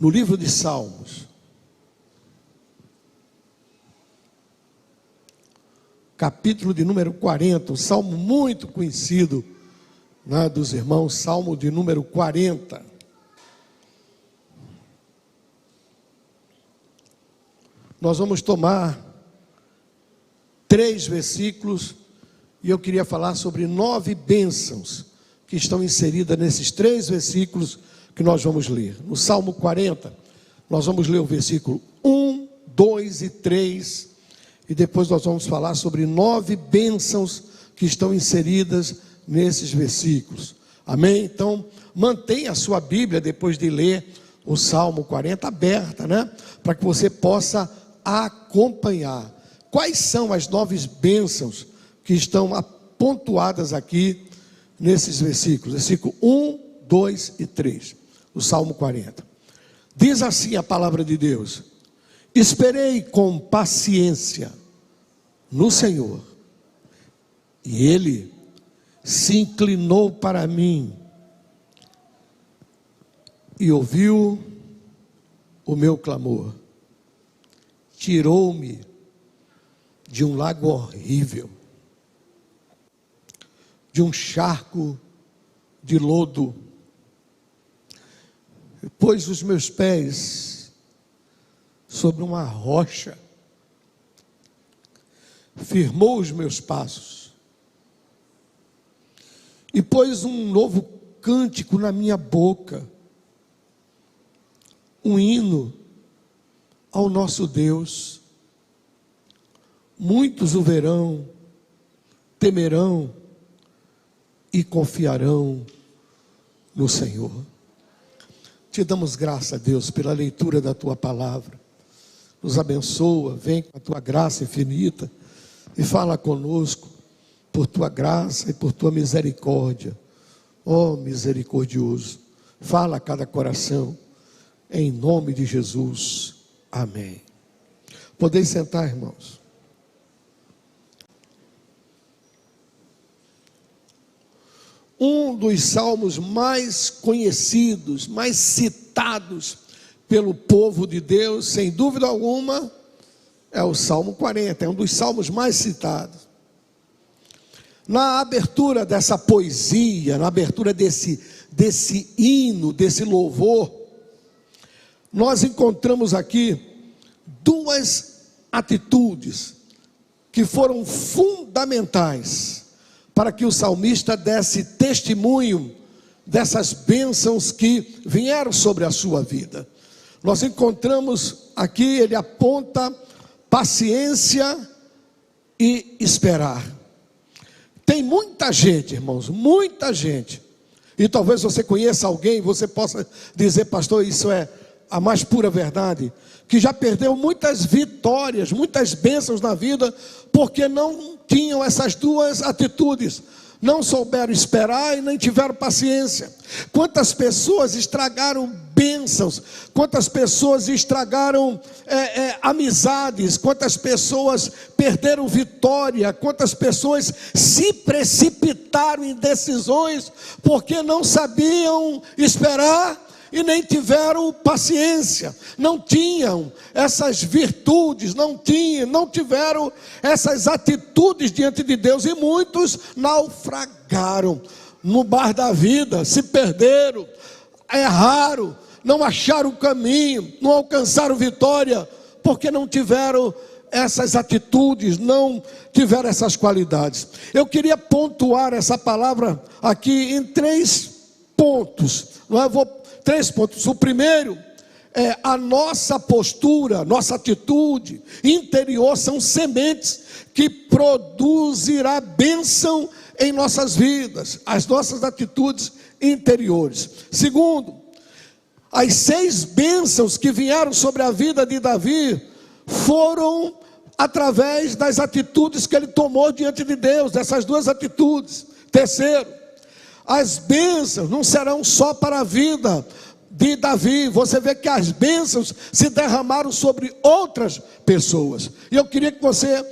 no livro de Salmos, capítulo de número 40, um salmo muito conhecido, né, dos irmãos, salmo de número 40. Nós vamos tomar 3 versículos e eu queria falar sobre 9 bênçãos que estão inseridas nesses 3 versículos que nós vamos ler. No Salmo 40, nós vamos ler o versículo 1, 2 e 3, e depois nós vamos falar sobre 9 bênçãos que estão inseridas nesses versículos. Amém? Então, mantenha a sua Bíblia, depois de ler o Salmo 40, aberta, né? Para que você possa acompanhar. Quais são as 9 bênçãos que estão pontuadas aqui nesses versículos? Versículo 1, 2 e 3, do Salmo 40. Diz assim a palavra de Deus: esperei com paciência no Senhor, e Ele se inclinou para mim e ouviu o meu clamor. Tirou-me de um lago horrível, de um charco de lodo, pôs os meus pés sobre uma rocha, firmou os meus passos, e pôs um novo cântico na minha boca, um hino ao nosso Deus. Muitos o verão, temerão e confiarão no Senhor. Te damos graça, Deus, pela leitura da Tua palavra. Nos abençoa, vem com a Tua graça infinita e fala conosco por Tua graça e por Tua misericórdia. Ó misericordioso, fala a cada coração, em nome de Jesus. Amém. Podeis sentar, irmãos. Um dos salmos mais conhecidos, mais citados pelo povo de Deus, sem dúvida alguma, é o Salmo 40, é um dos salmos mais citados. Na abertura dessa poesia, na abertura desse hino, desse louvor, nós encontramos aqui 2 atitudes que foram fundamentais para que o salmista desse testemunho dessas bênçãos que vieram sobre a sua vida. Nós encontramos aqui, ele aponta paciência e esperar. Tem muita gente, irmãos, muita gente, e talvez você conheça alguém, você possa dizer: pastor, isso é a mais pura verdade, que já perdeu muitas vitórias, muitas bênçãos na vida, porque não tinham essas 2 atitudes, não souberam esperar e nem tiveram paciência. Quantas pessoas estragaram bênçãos, quantas pessoas estragaram amizades, quantas pessoas perderam vitória, quantas pessoas se precipitaram em decisões, porque não sabiam esperar e nem tiveram paciência, não tinham essas virtudes, não tiveram essas atitudes diante de Deus, e muitos naufragaram no mar da vida, se perderam, erraram, não acharam o caminho, não alcançaram vitória, porque não tiveram essas atitudes, não tiveram essas qualidades. Eu queria pontuar essa palavra aqui em 3 pontos, não é? 3 pontos. O primeiro é a nossa postura, nossa atitude interior são sementes que produzirá bênção em nossas vidas, as nossas atitudes interiores. Segundo, as 6 bênçãos que vieram sobre a vida de Davi foram através das atitudes que ele tomou diante de Deus, dessas 2 atitudes. Terceiro, as bênçãos não serão só para a vida de Davi. Você vê que as bênçãos se derramaram sobre outras pessoas. E eu queria que você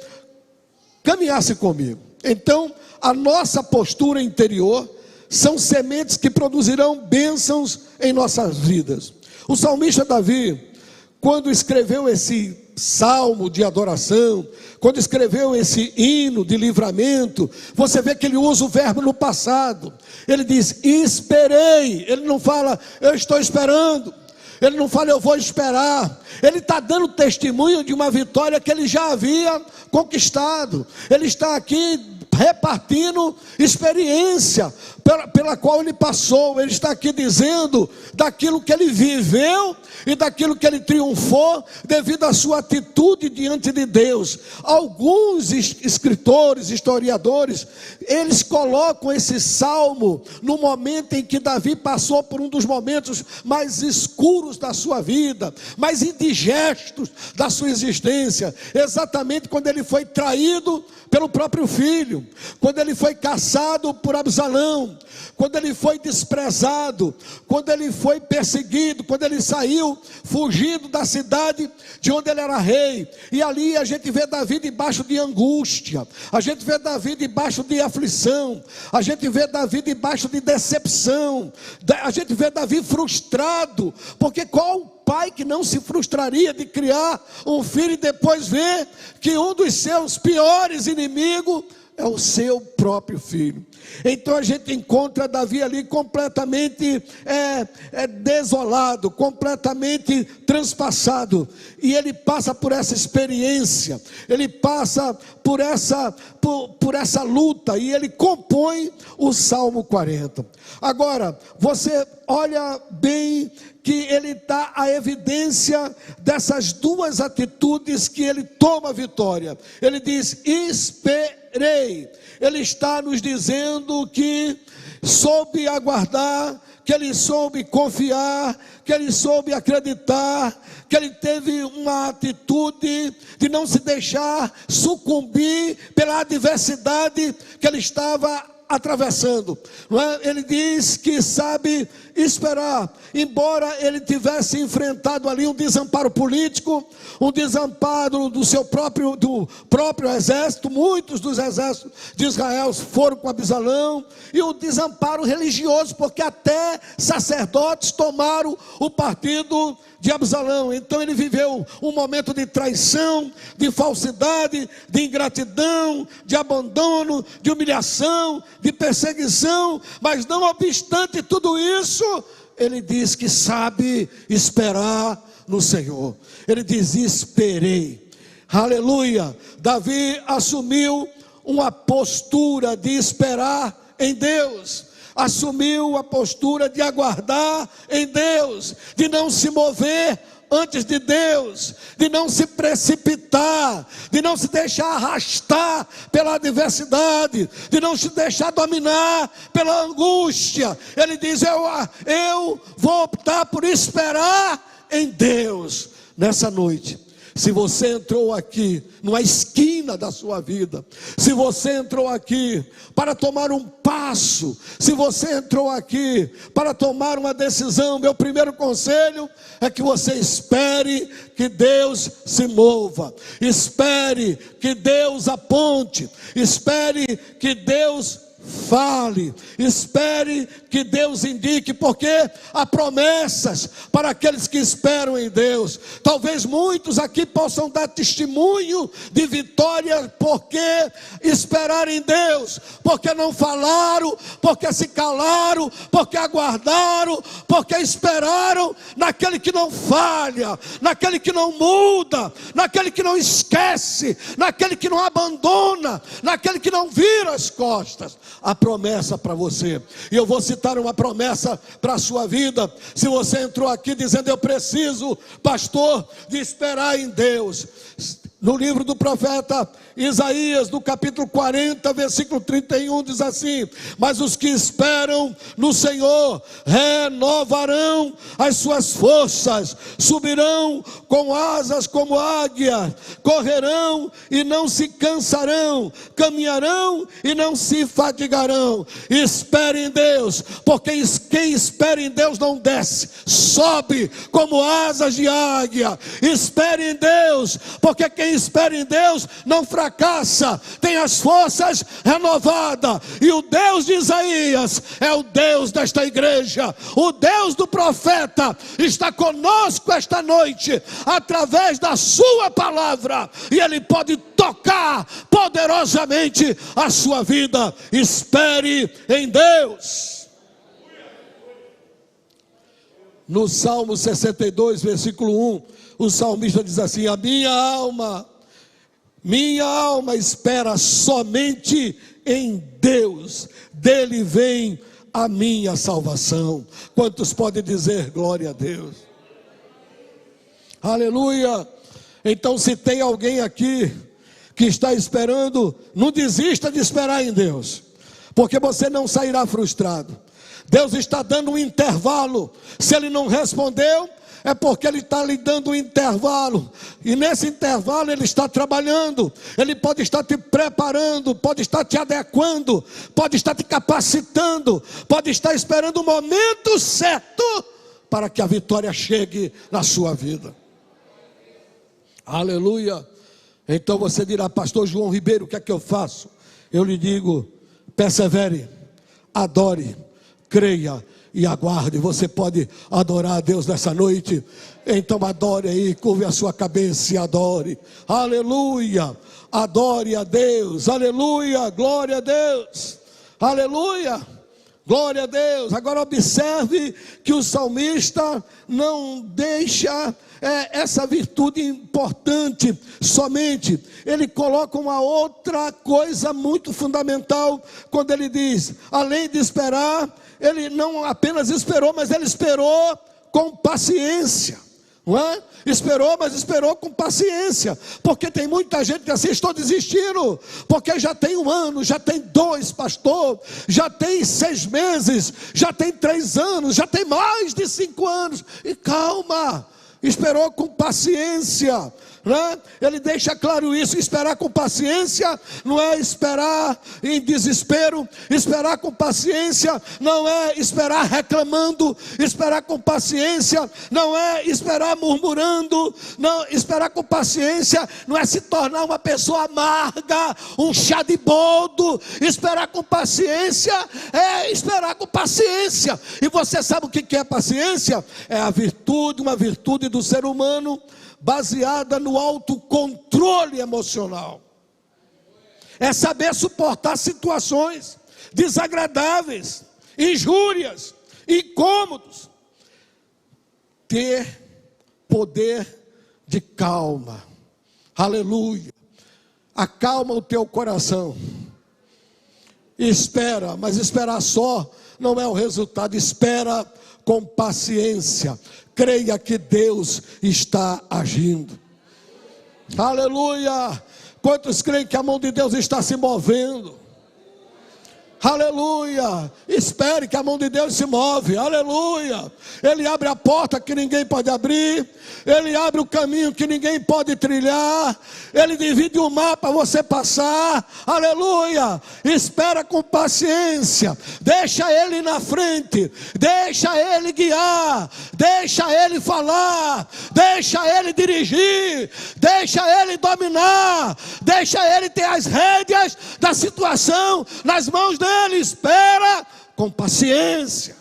caminhasse comigo. Então, a nossa postura interior são sementes que produzirão bênçãos em nossas vidas. O salmista Davi, quando escreveu esse salmo de adoração, quando escreveu esse hino de livramento, você vê que ele usa o verbo no passado. Ele diz, esperei. Ele não fala, eu estou esperando. Ele não fala, eu vou esperar. Ele está dando testemunho de uma vitória que ele já havia conquistado. Ele está aqui repartindo experiência pela qual ele passou. Ele está aqui dizendo daquilo que ele viveu e daquilo que ele triunfou devido à sua atitude diante de Deus. Alguns escritores, historiadores, eles colocam esse salmo no momento em que Davi passou por um dos momentos mais escuros da sua vida, mais indigestos da sua existência, exatamente quando ele foi traído pelo próprio filho, quando ele foi caçado por Absalão, quando ele foi desprezado, quando ele foi perseguido, quando ele saiu fugindo da cidade de onde ele era rei. E ali a gente vê Davi debaixo de angústia, a gente vê Davi debaixo de aflição, a gente vê Davi debaixo de decepção, a gente vê Davi frustrado, porque qual pai que não se frustraria de criar um filho e depois ver que um dos seus piores inimigos é o seu próprio filho? Então a gente encontra Davi ali completamente desolado, completamente transpassado, e ele passa por essa experiência, ele passa por essa luta, e ele compõe o Salmo 40. Agora, você olha bem que ele dá a evidência dessas duas atitudes que ele toma a vitória. Ele diz, esperei. Ele está nos dizendo que soube aguardar, que ele soube confiar, que ele soube acreditar, que ele teve uma atitude de não se deixar sucumbir pela adversidade que ele estava atravessando, não é? Ele diz que sabe esperar, embora ele tivesse enfrentado ali um desamparo político, um desamparo do próprio exército. Muitos dos exércitos de Israel foram com Absalão, e um desamparo religioso, porque até sacerdotes tomaram o partido de Absalão. Então ele viveu um momento de traição, de falsidade, de ingratidão, de abandono, de humilhação, de perseguição, mas não obstante tudo isso, ele diz que sabe esperar no Senhor. Ele diz, esperei. Aleluia. Davi assumiu uma postura de esperar em Deus, assumiu a postura de aguardar em Deus, de não se mover antes de Deus, de não se precipitar, de não se deixar arrastar pela adversidade, de não se deixar dominar pela angústia. Ele diz, eu vou optar por esperar em Deus. Nessa noite, se você entrou aqui numa esquina da sua vida, se você entrou aqui para tomar um passo, se você entrou aqui para tomar uma decisão, meu primeiro conselho é que você espere que Deus se mova, espere que Deus aponte, espere que Deus fale, espere que Deus indique, porque há promessas para aqueles que esperam em Deus. Talvez muitos aqui possam dar testemunho de vitória, porque esperaram em Deus, porque não falaram, porque se calaram, porque aguardaram, porque esperaram naquele que não falha, naquele que não muda, naquele que não esquece, naquele que não abandona, naquele que não vira as costas. A promessa para você, e eu vou citar uma promessa para a sua vida. Se você entrou aqui dizendo, eu preciso, pastor, de esperar em Deus, no livro do profeta Isaías, no capítulo 40, versículo 31, diz assim: mas os que esperam no Senhor renovarão as suas forças, subirão com asas como águia, correrão e não se cansarão, caminharão e não se fatigarão. Espere em Deus, porque quem espera em Deus não desce, sobe como asas de águia. Espere em Deus, porque quem Quem espera em Deus não fracassa, tem as forças renovadas. E o Deus de Isaías é o Deus desta igreja. O Deus do profeta está conosco esta noite, através da sua palavra, e Ele pode tocar poderosamente a sua vida. Espere em Deus. No Salmo 62, versículo 1, o salmista diz assim: a minha alma espera somente em Deus, dele vem a minha salvação. Quantos podem dizer glória a Deus? Aleluia. Então, se tem alguém aqui que está esperando, não desista de esperar em Deus, porque você não sairá frustrado. Deus está dando um intervalo. Se Ele não respondeu, é porque Ele está lhe dando um intervalo. E nesse intervalo Ele está trabalhando. Ele pode estar te preparando, pode estar te adequando, pode estar te capacitando, pode estar esperando o momento certo para que a vitória chegue na sua vida. Aleluia. Então você dirá: pastor João Ribeiro, o que é que eu faço? Eu lhe digo: persevere, adore, creia e aguarde. Você pode adorar a Deus nessa noite? Então adore aí, curve a sua cabeça e adore. Aleluia, adore a Deus. Aleluia, glória a Deus. Aleluia, glória a Deus. Agora observe que o salmista não deixa essa virtude importante somente. Ele coloca uma outra coisa muito fundamental quando ele diz: além de esperar, ele não apenas esperou, mas ele esperou com paciência, não é? Esperou, mas esperou com paciência, porque tem muita gente que assim: estou desistindo, porque já tem 1 ano, já tem 2, pastor, já tem 6 meses, já tem 3 anos, já tem mais de 5 anos. E calma, esperou com paciência, né? Ele deixa claro isso. Esperar com paciência não é esperar em desespero. Esperar com paciência não é esperar reclamando. Esperar com paciência não é esperar murmurando. Não, esperar com paciência não é se tornar uma pessoa amarga, um chá de boldo. Esperar com paciência é esperar com paciência. E você sabe o que é paciência? É a virtude, uma virtude do ser humano, baseada no autocontrole emocional. É saber suportar situações desagradáveis, injúrias, incômodos. Ter poder de calma. Aleluia. Acalma o teu coração. Espera, mas esperar só não é o resultado. Espera com paciência. Creia que Deus está agindo. Aleluia. Quantos creem que a mão de Deus está se movendo? Aleluia. Espere que a mão de Deus se move. Aleluia. Ele abre a porta que ninguém pode abrir. Ele abre o caminho que ninguém pode trilhar. Ele divide o mar para você passar. Aleluia. Espera com paciência. Deixa Ele na frente. Deixa Ele guiar. Deixa Ele falar. Deixa Ele dirigir. Deixa Ele dominar. Deixa Ele ter as rédeas da situação nas mãos dele. Espera com paciência.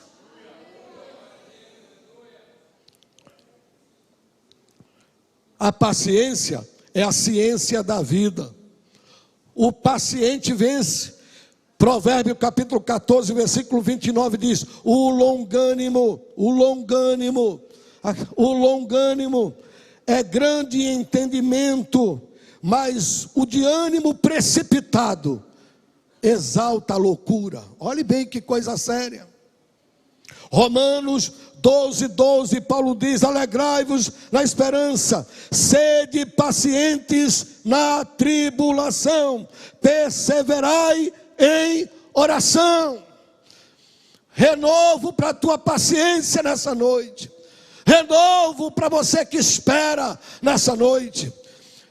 A paciência é a ciência da vida. O paciente vence. Provérbio capítulo 14, versículo 29 diz: o longânimo é grande em entendimento, mas o de ânimo precipitado exalta a loucura. Olhe bem que coisa séria. Romanos 12, Paulo diz: alegrai-vos na esperança, sede pacientes na tribulação, perseverai em oração. Renovo para a tua paciência nessa noite. Renovo para você que espera nessa noite.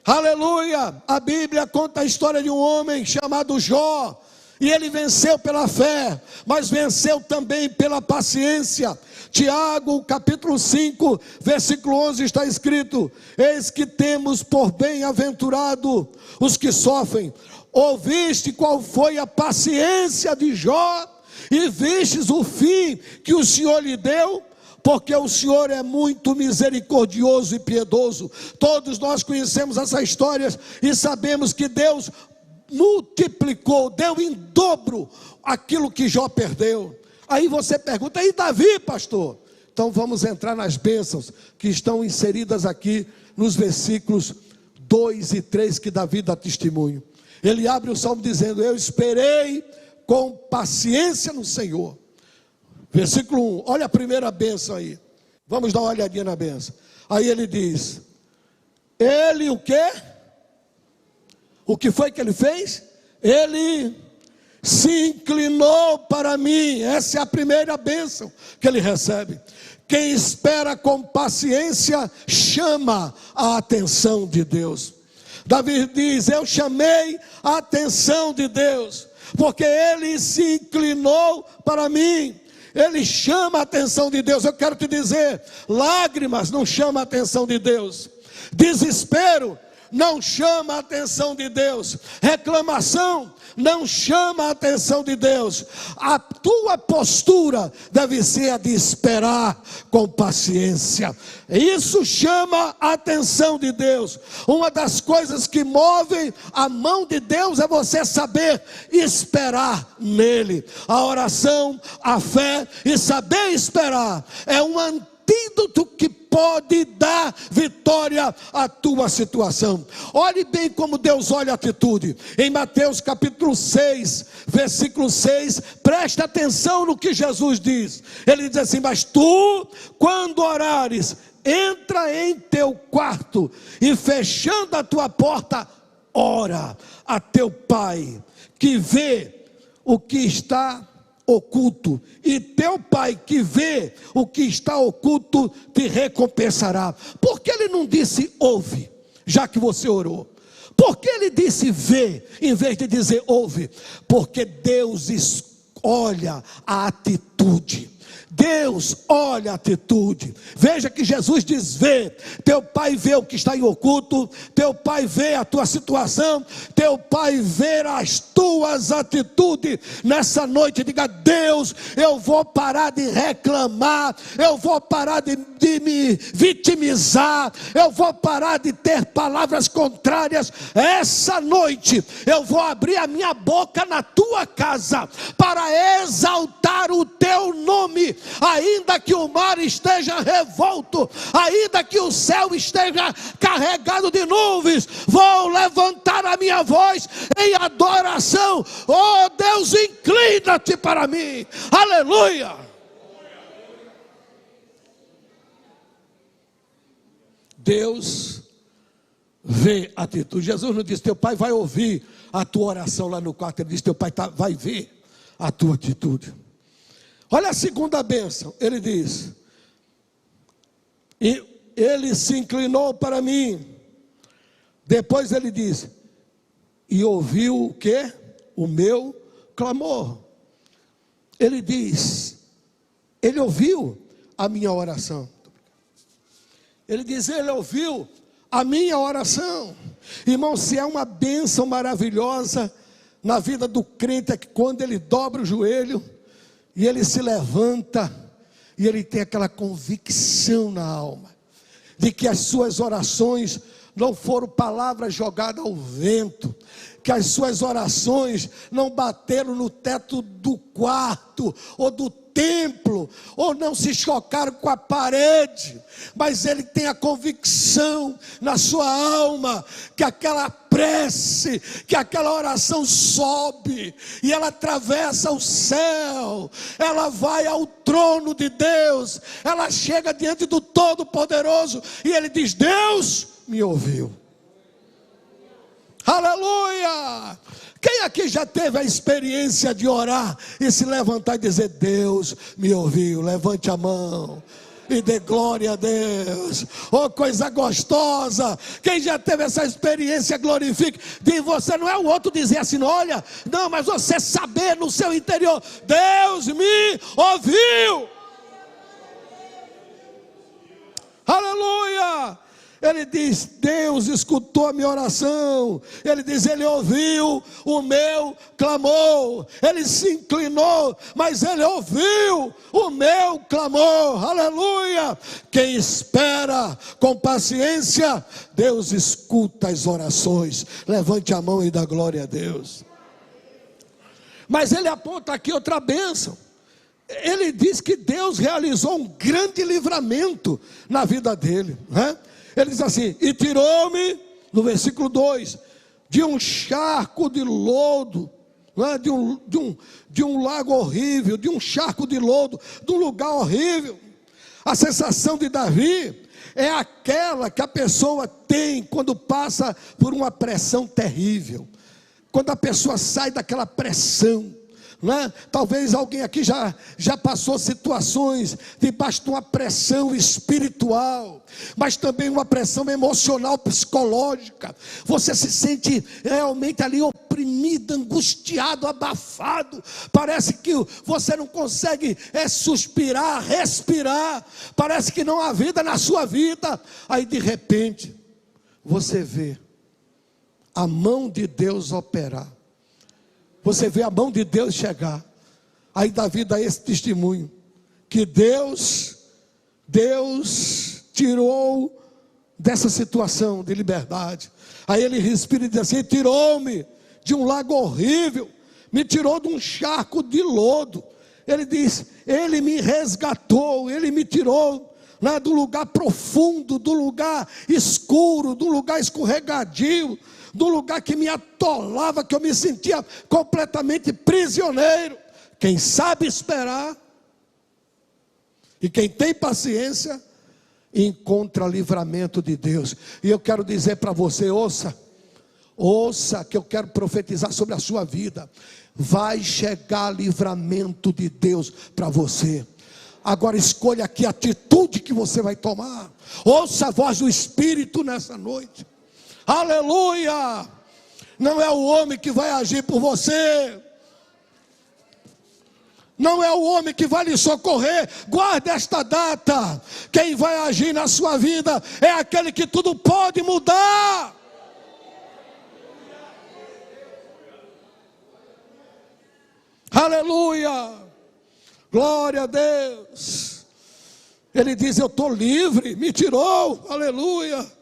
Aleluia. A Bíblia conta a história de um homem chamado Jó. E ele venceu pela fé, mas venceu também pela paciência. Tiago, capítulo 5, versículo 11 está escrito: eis que temos por bem-aventurado os que sofrem. Ouviste qual foi a paciência de Jó, e vistes o fim que o Senhor lhe deu? Porque o Senhor é muito misericordioso e piedoso. Todos nós conhecemos essas histórias e sabemos que Deus multiplicou, deu em dobro aquilo que Jó perdeu. Aí você pergunta: e Davi, pastor? Então vamos entrar nas bênçãos que estão inseridas aqui nos versículos 2 e 3 que Davi dá testemunho. Ele abre o salmo dizendo: eu esperei com paciência no Senhor. Versículo 1, olha a primeira bênção aí. Vamos dar uma olhadinha na bênção. Aí ele diz: ele o quê? O que foi que ele fez? Ele se inclinou para mim. Essa é a primeira bênção que ele recebe. Quem espera com paciência chama a atenção de Deus. Davi diz: eu chamei a atenção de Deus, porque ele se inclinou para mim. Ele chama a atenção de Deus. Eu quero te dizer: lágrimas não chamam a atenção de Deus, desespero não chama a atenção de Deus, reclamação não chama a atenção de Deus. A tua postura deve ser a de esperar com paciência. Isso chama a atenção de Deus. Uma das coisas que movem a mão de Deus é você saber esperar nele. A oração, a fé e saber esperar é um antídoto que pode dar vitória à tua situação. Olhe bem como Deus olha a atitude. Em Mateus capítulo 6, versículo 6, presta atenção no que Jesus diz. Ele diz assim: mas tu, quando orares, entra em teu quarto e fechando a tua porta, ora a teu Pai, que vê o que está oculto, e teu Pai que vê o que está oculto te recompensará. Por que ele não disse ouve, já que você orou? Por que ele disse vê, em vez de dizer ouve? Porque Deus olha a atitude. Deus olha a atitude. Veja que Jesus diz vê. Teu Pai vê o que está em oculto. Teu Pai vê a tua situação. Teu Pai vê as tuas atitudes. Nessa noite diga: Deus, eu vou parar de reclamar. Eu vou parar de me vitimizar. Eu vou parar de ter palavras contrárias. Essa noite eu vou abrir a minha boca na tua casa para exaltar o teu nome. Ainda que o mar esteja revolto, ainda que o céu esteja carregado de nuvens, vou levantar a minha voz em adoração. Oh Deus, inclina-te para mim. Aleluia. Deus vê a atitude. Jesus não disse: teu Pai vai ouvir a tua oração lá no quarto. Ele disse: teu Pai vai ver a tua atitude. Olha a segunda bênção. Ele diz: e ele se inclinou para mim. Depois ele diz: e ouviu o quê? O meu clamor. Ele diz: ele ouviu a minha oração. Ele diz: ele ouviu a minha oração. Irmão, se é uma bênção maravilhosa na vida do crente, é que quando ele dobra o joelho e ele se levanta, e ele tem aquela convicção na alma, de que as suas orações não foram palavras jogadas ao vento, que as suas orações não bateram no teto do quarto, ou do templo, ou não se chocaram com a parede, mas ele tem a convicção na sua alma, que aquela prece, que aquela oração sobe, e ela atravessa o céu, ela vai ao trono de Deus, ela chega diante do Todo-Poderoso, e ele diz: Deus me ouviu. Aleluia! Quem aqui já teve a experiência de orar e se levantar e dizer: Deus me ouviu? Levante a mão. e dê glória a Deus. Oh, coisa gostosa. Quem já teve essa experiência, glorifique. De você, não é o outro dizer assim, olha, não, mas você saber no seu interior, Deus me ouviu. Aleluia. Ele diz, Deus escutou a minha oração. Ele diz, Ele ouviu o meu clamor. Ele se inclinou, mas Ele ouviu o meu clamor. Aleluia. Quem espera com paciência, Deus escuta as orações. Levante a mão e dá glória a Deus. Mas ele aponta aqui outra bênção. Ele diz que Deus realizou um grande livramento na vida dele, né? Ele diz assim, e tirou-me, no versículo 2, de um charco de lodo, né? de um lago horrível, de um charco de lodo, de um lugar horrível. A sensação de Davi é aquela que a pessoa tem quando passa por uma pressão terrível. Quando a pessoa sai daquela pressão, né? Talvez alguém aqui já passou situações debaixo de uma pressão espiritual, mas também uma pressão emocional, psicológica. Você se sente realmente ali oprimido, angustiado, abafado. Parece que você não consegue suspirar, respirar. Parece que não há vida na sua vida. Aí de repente você vê a mão de Deus operar. Você vê a mão de Deus chegar. Aí Davi dá esse testemunho, que Deus tirou dessa situação de liberdade. Aí ele respira e diz assim, tirou-me de um lago horrível, me tirou de um charco de lodo. Ele diz, ele me resgatou, ele me tirou, né, do lugar profundo, do lugar escuro, do lugar escorregadio, do lugar que me atolava, que eu me sentia completamente prisioneiro. Quem sabe esperar e quem tem paciência encontra livramento de Deus. E eu quero dizer para você, ouça que eu quero profetizar sobre a sua vida. Vai chegar livramento de Deus para você. Agora escolha que atitude que você vai tomar. Ouça a voz do Espírito nessa noite. Aleluia! Não é o homem que vai agir por você. Não é o homem que vai lhe socorrer. Guarde esta data. Quem vai agir na sua vida é aquele que tudo pode mudar. Aleluia! Glória a Deus. Ele diz, eu estou livre, me tirou. Aleluia!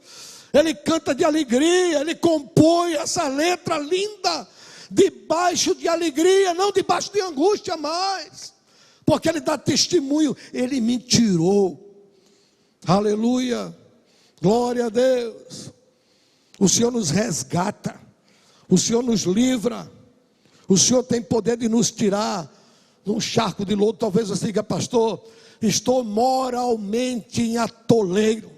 Ele canta de alegria, ele compõe essa letra linda, debaixo de alegria, não debaixo de angústia mais, porque ele dá testemunho, ele me tirou. Aleluia, glória a Deus. O Senhor nos resgata, o Senhor nos livra, o Senhor tem poder de nos tirar de um charco de lodo. Talvez você diga, pastor, estou moralmente em atoleiro,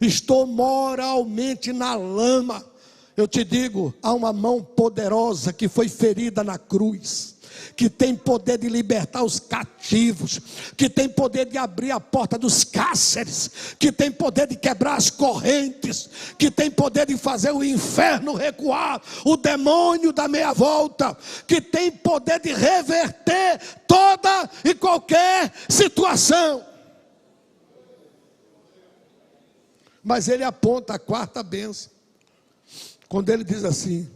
estou moralmente na lama. Eu te digo, há uma mão poderosa que foi ferida na cruz, que tem poder de libertar os cativos, que tem poder de abrir a porta dos cárceres, que tem poder de quebrar as correntes, que tem poder de fazer o inferno recuar, o demônio dar meia volta, que tem poder de reverter toda e qualquer situação. Mas ele aponta a quarta bênção, quando ele diz assim,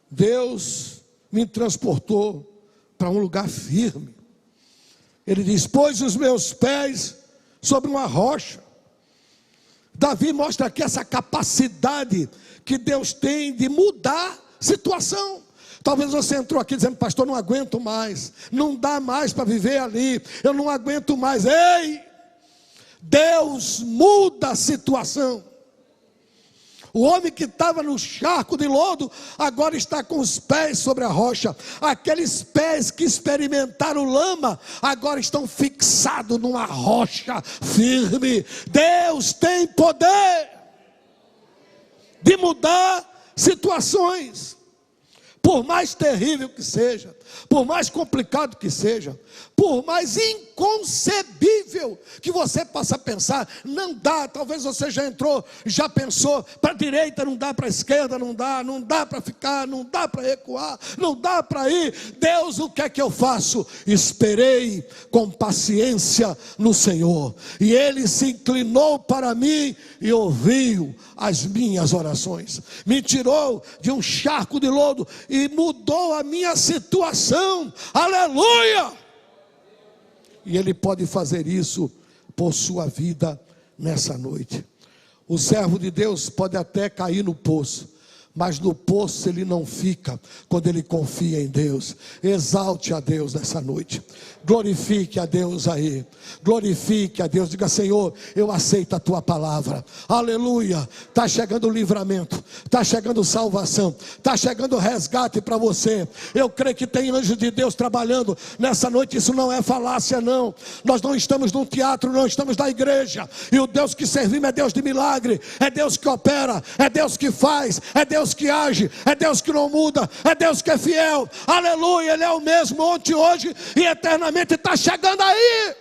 Deus me transportou para um lugar firme. Ele diz, pôs os meus pés sobre uma rocha. Davi mostra aqui essa capacidade que Deus tem de mudar situação. Talvez você entrou aqui dizendo, pastor, não aguento mais, não dá mais para viver ali, eu não aguento mais. Ei! Deus muda a situação. O homem que estava no charco de lodo, agora está com os pés sobre a rocha. Aqueles pés que experimentaram lama, agora estão fixados numa rocha firme. Deus tem poder de mudar situações. Por mais terrível que seja, por mais complicado que seja, por mais inconcebível possível que você possa pensar, não dá, talvez você já entrou, já pensou, para a direita não dá, para a esquerda não dá para ficar, não dá para recuar, não dá para ir. Deus, o que é que eu faço? Esperei com paciência no Senhor, e Ele se inclinou para mim e ouviu as minhas orações, me tirou de um charco de lodo e mudou a minha situação. Aleluia! E Ele pode fazer isso por sua vida nessa noite. O servo de Deus pode até cair no poço, mas no poço ele não fica quando ele confia em Deus. Exalte a Deus nessa noite, glorifique a Deus aí, glorifique a Deus, diga: Senhor, eu aceito a tua palavra, aleluia. Está chegando o livramento, está chegando salvação, está chegando resgate para você. Eu creio que tem anjos de Deus trabalhando nessa noite. Isso não é falácia, não. Nós não estamos num teatro, não estamos na igreja, e o Deus que servimos é Deus de milagre, é Deus que opera, é Deus que faz, é Deus que age, é Deus que não muda, é Deus que é fiel, aleluia. Ele é o mesmo ontem, hoje e eternamente. Está chegando aí.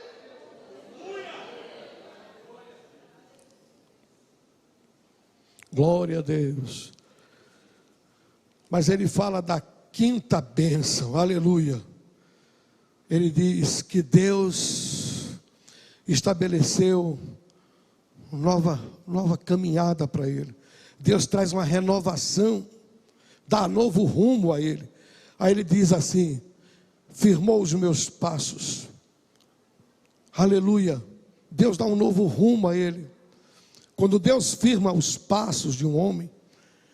Glória a Deus. Mas ele fala da quinta bênção, aleluia. Ele diz que Deus estabeleceu nova caminhada para ele. Deus traz uma renovação, dá novo rumo a ele. Aí ele diz assim: firmou os meus passos, aleluia. Deus dá um novo rumo a ele. Quando Deus firma os passos de um homem,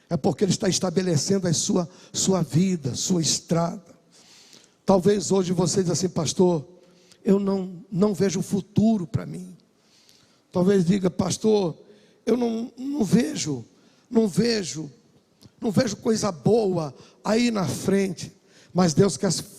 é porque Ele está estabelecendo a sua vida, sua estrada. Talvez hoje você diga assim: pastor, eu não vejo futuro para mim. Talvez diga: pastor, eu não vejo coisa boa aí na frente. Mas Deus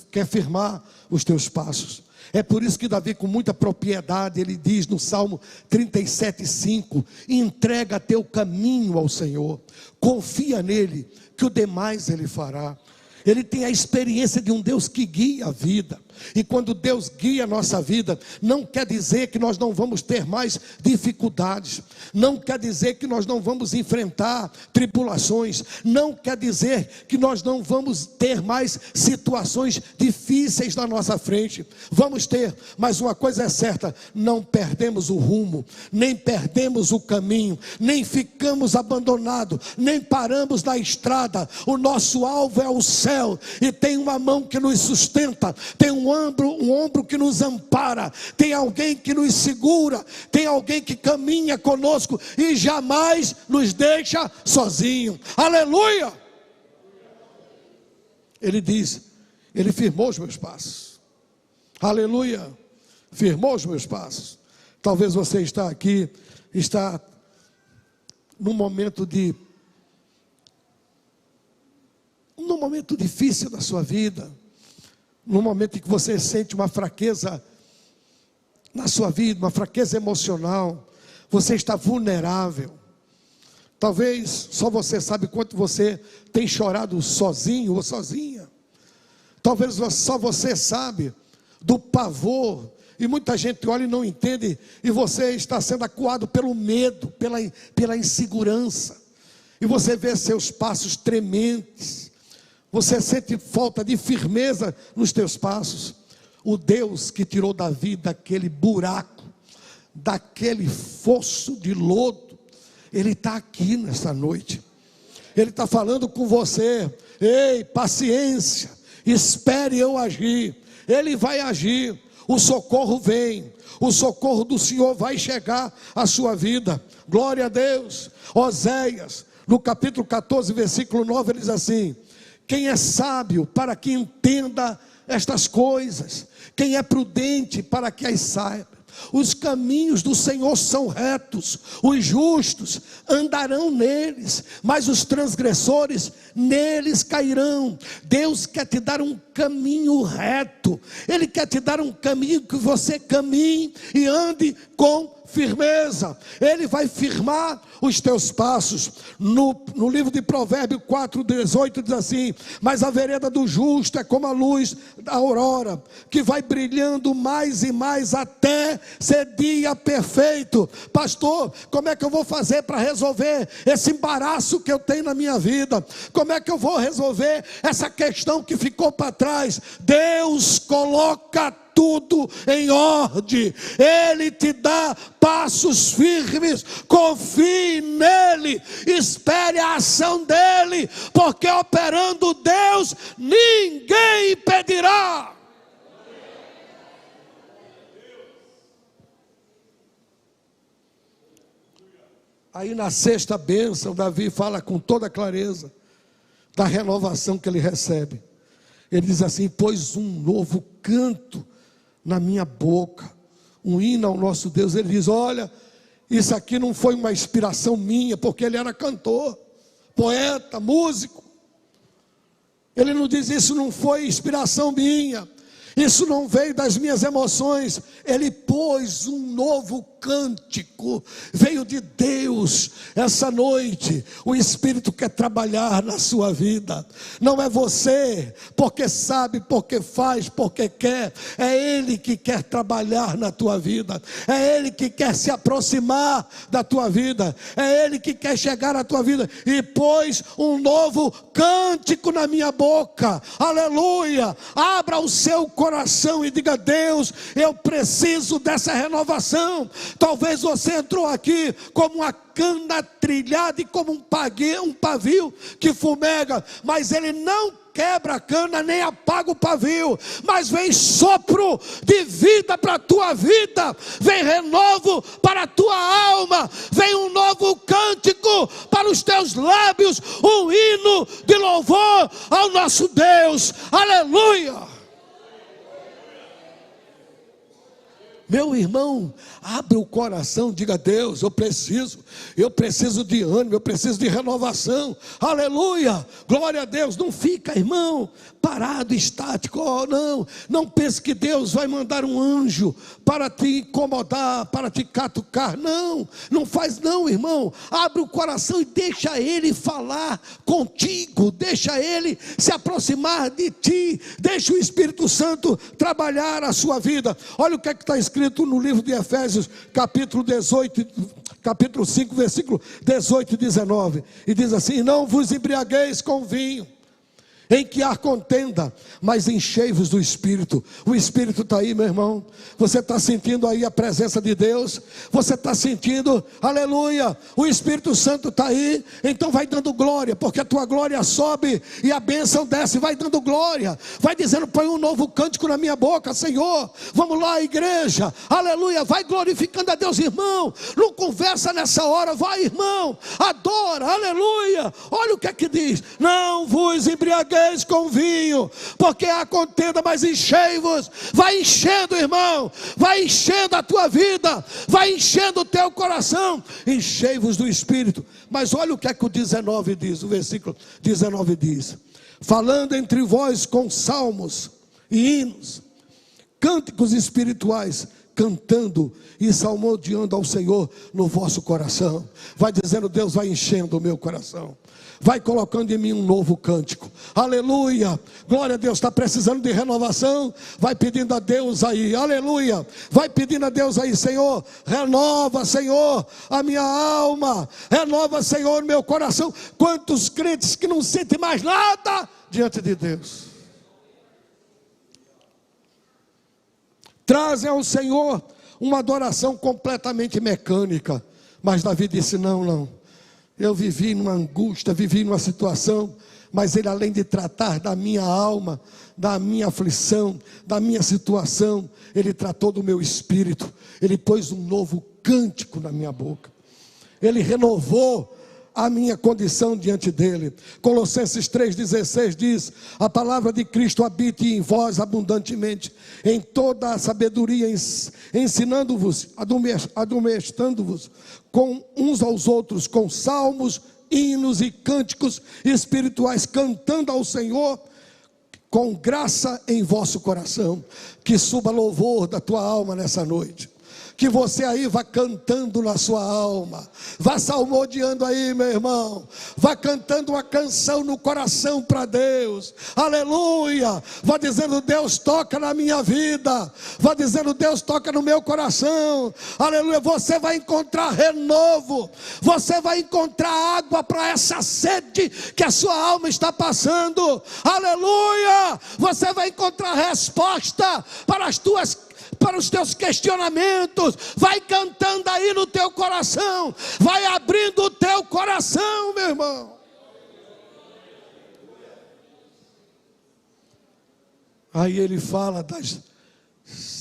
quer firmar os teus passos. É por isso que Davi, com muita propriedade, ele diz no Salmo 37:5: entrega teu caminho ao Senhor, confia nele, que o demais ele fará. Ele tem a experiência de um Deus que guia a vida. E quando Deus guia a nossa vida, não quer dizer que nós não vamos ter mais dificuldades, não quer dizer que nós não vamos enfrentar tribulações, não quer dizer que nós não vamos ter mais situações difíceis na nossa frente. Vamos ter, mas uma coisa é certa: não perdemos o rumo, nem perdemos o caminho, nem ficamos abandonados, nem paramos na estrada. O nosso alvo é o céu, e tem uma mão que nos sustenta, tem um ombro que nos ampara, tem alguém que nos segura, tem alguém que caminha conosco e jamais nos deixa sozinho. Aleluia! Ele diz: Ele firmou os meus passos. Aleluia! Firmou os meus passos. Talvez você está aqui, está num momento difícil da sua vida, num momento em que você sente uma fraqueza na sua vida, uma fraqueza emocional, você está vulnerável. Talvez só você sabe quanto você tem chorado sozinho ou sozinha. Talvez só você sabe do pavor, e muita gente olha e não entende, e você está sendo acuado pelo medo, pela insegurança, e você vê seus passos trementes. Você sente falta de firmeza nos teus passos. O Deus que tirou Davi daquele buraco, daquele fosso de lodo, Ele está aqui nesta noite. Ele está falando com você: ei, paciência, espere eu agir. Ele vai agir, o socorro vem, o socorro do Senhor vai chegar à sua vida. Glória a Deus. Oséias, no capítulo 14, versículo 9, ele diz assim: quem é sábio para que entenda estas coisas? Quem é prudente para que as saiba? Os caminhos do Senhor são retos, os justos andarão neles, mas os transgressores neles cairão. Deus quer te dar um caminho reto, Ele quer te dar um caminho que você caminhe e ande com firmeza. Ele vai firmar os teus passos. No livro de Provérbios 4:18 diz assim: mas a vereda do justo é como a luz da aurora, que vai brilhando mais e mais até ser dia perfeito. Pastor, como é que eu vou fazer para resolver esse embaraço que eu tenho na minha vida? Como é que eu vou resolver essa questão que ficou para trás? Deus coloca tudo em ordem. Ele te dá passos firmes. Confie nele, espere a ação dele, porque operando Deus, ninguém impedirá. Aí na sexta bênção, Davi fala com toda clareza da renovação que ele recebe. Ele diz assim: pôs um novo canto na minha boca, um hino ao nosso Deus. Ele diz: olha, isso aqui não foi uma inspiração minha, porque ele era cantor, poeta, músico. Ele não diz: isso não foi inspiração minha, isso não veio das minhas emoções. Ele pôs um novo cântico, veio de Deus. Essa noite o Espírito quer trabalhar na sua vida. Não é você, porque sabe, porque faz, porque quer. É Ele que quer trabalhar na tua vida. É Ele que quer se aproximar da tua vida. É Ele que quer chegar na tua vida. E pôs um novo cântico na minha boca. Aleluia. Abra o seu coração e diga: Deus, eu preciso dessa renovação. Talvez você entrou aqui como uma cana trilhada e como um pavio que fumega, mas ele não quebra a cana nem apaga o pavio, mas vem sopro de vida para a tua vida, vem renovo para a tua alma, vem um novo cântico para os teus lábios, um hino de louvor ao nosso Deus. Aleluia. Meu irmão, abre o coração, diga: Deus, eu preciso de ânimo, eu preciso de renovação. Aleluia, glória a Deus. Não fica, irmão, parado, estático. Oh, não pense que Deus vai mandar um anjo para te incomodar, para te catucar. Não faz não, irmão. Abre o coração e deixa Ele falar contigo, deixa Ele se aproximar de ti, deixa o Espírito Santo trabalhar a sua vida. Olha o que está escrito no livro de Efésios, capítulo 5, versículo 18 e 19, e diz assim: não vos embriagueis com vinho, em que há contenda, mas enchei-vos do Espírito. O Espírito está aí, meu irmão. Você está sentindo aí a presença de Deus? Você está sentindo, aleluia, o Espírito Santo está aí? Então vai dando glória, porque a tua glória sobe e a bênção desce. Vai dando glória, vai dizendo: põe um novo cântico na minha boca, Senhor. Vamos lá, igreja, aleluia. Vai glorificando a Deus, irmão. Não conversa nessa hora, vai, irmão, adora, aleluia. Olha o que é que diz: não vos embriagueis com vinho, porque há contenda, mas enchei-vos. Vai enchendo, irmão, vai enchendo a tua vida, vai enchendo o teu coração. Enchei-vos do Espírito. Mas olha o que é que o 19 diz, o versículo 19 diz: falando entre vós com salmos e hinos, cânticos espirituais, cantando e salmodiando ao Senhor no vosso coração. Vai dizendo: Deus vai enchendo o meu coração, vai colocando em mim um novo cântico. Aleluia, glória a Deus. Está precisando de renovação? Vai pedindo a Deus aí, aleluia. Vai pedindo a Deus aí: Senhor, renova, Senhor, a minha alma, renova, Senhor, meu coração. Quantos crentes que não sentem mais nada diante de Deus, trazem ao Senhor uma adoração completamente mecânica. Mas Davi disse: não, eu vivi numa angústia, vivi numa situação, mas Ele, além de tratar da minha alma, da minha aflição, da minha situação, Ele tratou do meu espírito. Ele pôs um novo cântico na minha boca, Ele renovou a minha condição diante dele. Colossenses 3,16 diz: a palavra de Cristo habite em vós abundantemente, em toda a sabedoria, ensinando-vos, admoestando-vos com uns aos outros, com salmos, hinos e cânticos espirituais, cantando ao Senhor com graça em vosso coração. Que suba louvor da tua alma nessa noite, que você aí vá cantando na sua alma, vá salmodiando aí, meu irmão, vá cantando uma canção no coração para Deus, aleluia, vá dizendo: Deus toca na minha vida, vá dizendo: Deus toca no meu coração, aleluia. Você vai encontrar renovo, você vai encontrar água para essa sede que a sua alma está passando, aleluia. Você vai encontrar resposta para os teus questionamentos. Vai cantando aí no teu coração, vai abrindo o teu coração, meu irmão. Aí ele fala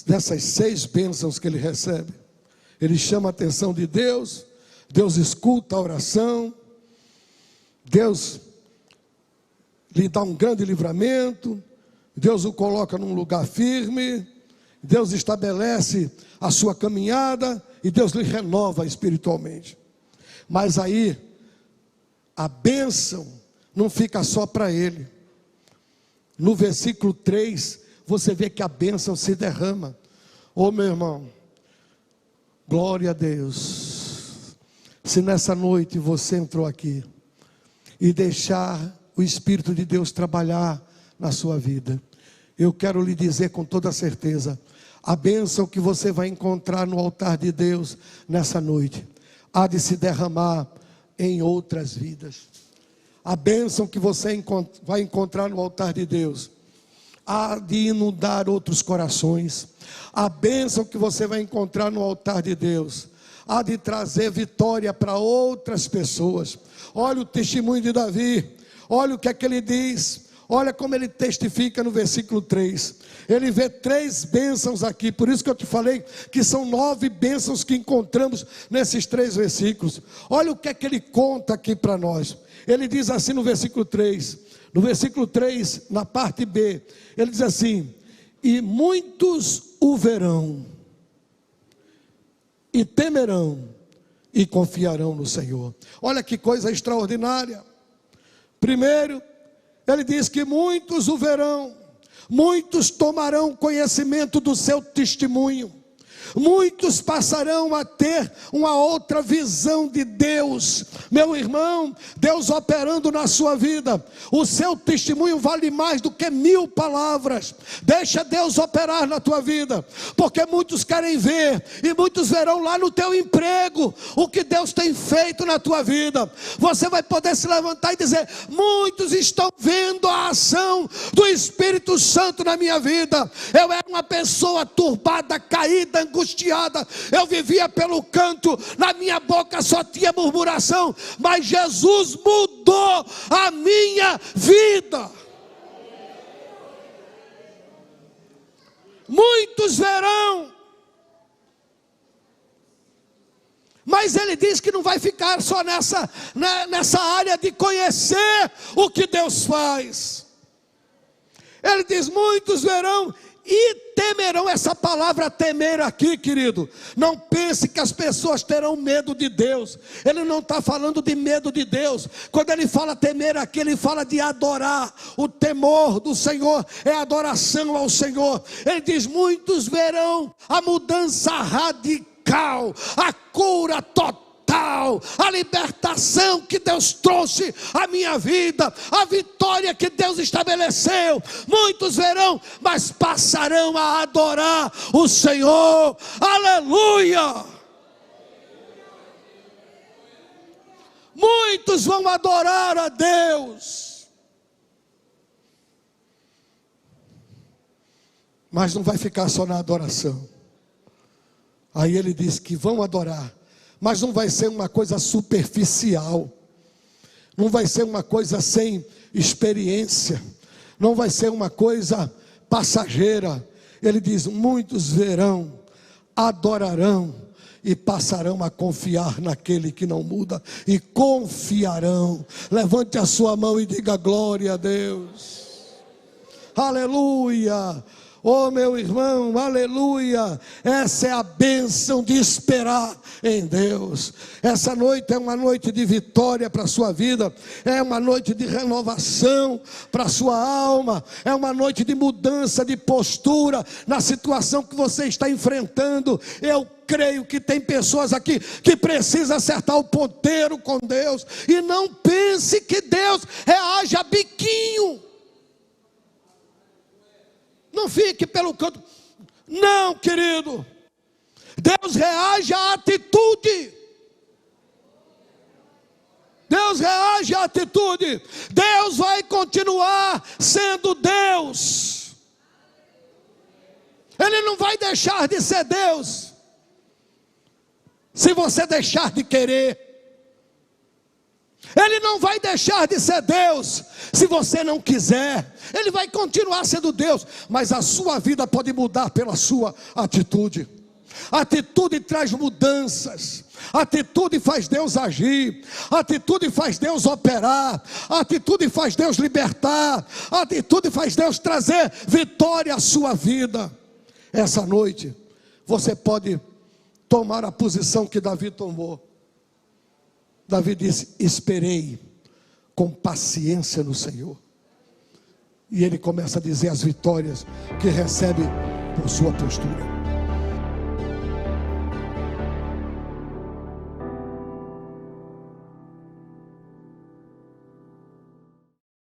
dessas 6 bênçãos que ele recebe. Ele chama a atenção de Deus, Deus escuta a oração, Deus lhe dá um grande livramento, Deus o coloca num lugar firme, Deus estabelece a sua caminhada e Deus lhe renova espiritualmente. Mas aí, a bênção não fica só para ele. No versículo 3, você vê que a bênção se derrama. Ô meu irmão, glória a Deus. Se nessa noite você entrou aqui e deixar o Espírito de Deus trabalhar na sua vida, eu quero lhe dizer com toda certeza, a bênção que você vai encontrar no altar de Deus nessa noite, há de se derramar em outras vidas. A bênção que você vai encontrar no altar de Deus, há de inundar outros corações. A bênção que você vai encontrar no altar de Deus, há de trazer vitória para outras pessoas. Olha o testemunho de Davi, olha o que é que ele diz. Olha como ele testifica no versículo 3. Ele vê 3 bênçãos aqui. Por isso que eu te falei que são 9 bênçãos que encontramos nesses 3 versículos. Olha o que é que ele conta aqui para nós. Ele diz assim no versículo 3. No versículo 3, na parte B, ele diz assim: e muitos o verão, e temerão, e confiarão no Senhor. Olha que coisa extraordinária. Primeiro, ele diz que muitos o verão, muitos tomarão conhecimento do seu testemunho, muitos passarão a ter uma outra visão de Deus. Meu irmão, Deus operando na sua vida, o seu testemunho vale mais do que 1000 palavras. Deixa Deus operar na tua vida, porque muitos querem ver, e muitos verão lá no teu emprego o que Deus tem feito na tua vida. Você vai poder se levantar e dizer: muitos estão vendo a ação do Espírito Santo na minha vida. Eu era uma pessoa turbada, caída, angustiada, eu vivia pelo canto, na minha boca só tinha murmuração, mas Jesus mudou a minha vida. Muitos verão, mas ele diz que não vai ficar só nessa área de conhecer o que Deus faz. Ele diz: muitos verão e temerão. Essa palavra temer aqui, querido, não pense que as pessoas terão medo de Deus. Ele não está falando de medo de Deus. Quando ele fala temer aqui, ele fala de adorar. O temor do Senhor é adoração ao Senhor. Ele diz: muitos verão a mudança radical, a cura total, a libertação que Deus trouxe à minha vida, a vitória que Deus estabeleceu. Muitos verão, mas passarão a adorar o Senhor. Aleluia! Muitos vão adorar a Deus, mas não vai ficar só na adoração. Aí ele diz que vão adorar, mas não vai ser uma coisa superficial, não vai ser uma coisa sem experiência, não vai ser uma coisa passageira. Ele diz: muitos verão, adorarão e passarão a confiar naquele que não muda, e confiarão. Levante a sua mão e diga glória a Deus. Aleluia. Oh, meu irmão, aleluia, essa é a bênção de esperar em Deus. Essa noite é uma noite de vitória para a sua vida, é uma noite de renovação para a sua alma, é uma noite de mudança de postura na situação que você está enfrentando. Eu creio que tem pessoas aqui que precisam acertar o ponteiro com Deus, e não pense que Deus reage a biquinho. Não fique pelo canto. Não, querido. Deus reage à atitude. Deus reage à atitude. Deus vai continuar sendo Deus. Ele não vai deixar de ser Deus se você deixar de querer. Ele não vai deixar de ser Deus se você não quiser. Ele vai continuar sendo Deus, mas a sua vida pode mudar pela sua atitude. A atitude traz mudanças. A atitude faz Deus agir. A atitude faz Deus operar. A atitude faz Deus libertar. A atitude faz Deus trazer vitória à sua vida. Essa noite você pode tomar a posição que Davi tomou. Davi disse: esperei com paciência no Senhor. E ele começa a dizer as vitórias que recebe por sua postura.